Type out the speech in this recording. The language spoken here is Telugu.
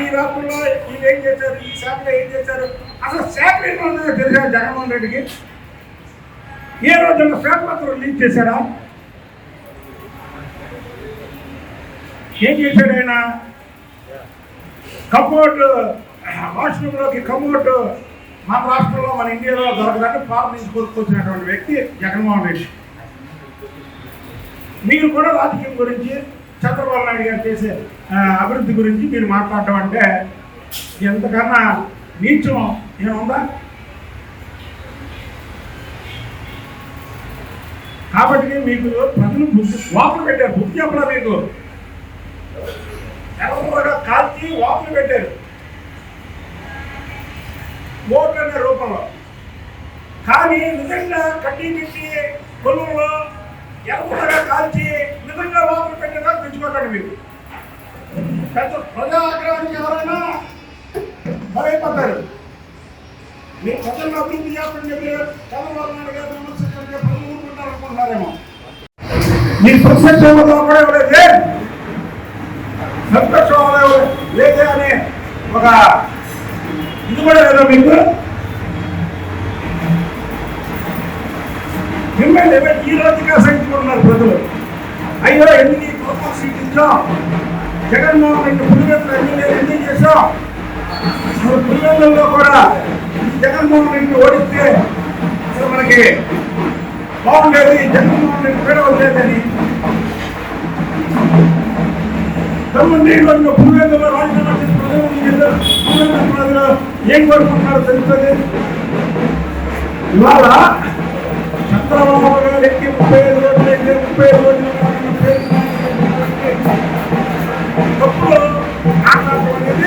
ఈ రాష్ట్రంలో ఇవి ఏం చేశారు, ఈ శాఖలో ఏం చేశారు, అసలు శాఖ ఏమన్నా తెలిసా జగన్మోహన్ రెడ్డికి? ఏ రోజున శ్వేతపత్రం రిలీజ్ చేశాడా? ఏం చేశాడు ఆయన? కమోడ్ వాష్రూమ్లోకి కమోడ్ మన రాష్ట్రంలో మన ఇండియాలో దొరకడానికి ఫారం నుంచి కొనుక్కొచ్చినటువంటి వ్యక్తి జగన్మోహన్ రెడ్డి. మీరు కూడా రాజకీయం గురించి చంద్రబాబు నాయుడు గారు చేసే అభివృద్ధి గురించి మీరు మాట్లాడటం అంటే ఎంతకన్నా నీచం ఏముందా? కాబట్టి మీకు ప్రజలు వాపులు పెట్టారు. బుద్ధి చెప్పడా మీకు? ఎర్రగా కాల్చి వాపులు పెట్టారు ఓట్లు అనే రూపంలో. కానీ నిజంగా కట్టి కొలువులో ఎర్రగా కాల్చి నిజంగా వాపులు పెట్టేదా తెచ్చుకోకండి. మీకు పెద్ద ప్రజా ఆగ్రహానికి ఎవరైనా బలైపోతారు. మీరు ప్రజలను అభివృద్ధి చేస్తారని చెప్పి చంద్రబాబు నాయుడు గారు విమర్శిస్తుంటే ప్రజలు ఊరుకుంటారు అనుకుంటున్నారేమో. మీ సంక్షేమంలో కూడా ఎవరైతే సంతోషంలో లేదే అనే ఒక ఇది కూడా లేదా మీకు? మిమ్మల్ని ఈ రోజుగా సహించుకుంటున్నారు ప్రజలు. అయ్యో ఎందుకు ఈ కోపం సీట్ ఇచ్చాం, జగన్మోహన్ రెడ్డి పులివెందులు ఎమ్మెల్యేలు ఎందుకు చేశాం, పులివెందుల్లో కూడా జగన్మోహన్ రెడ్డి ఓడిస్తే అసలు మనకి బాగుండేది, జగన్మోహన్ రెడ్డి పెడవలేదని తమ్ముడు పులివెందులో రాజీనామా చేసిన ప్రజలు ఏం కోరుకుంటున్నారో తెలుస్తుంది. ఇవాళ చంద్రబాబు గారికి 35 రోజులు అయితే 35 రోజులు తప్పుడు మాట్లాడటం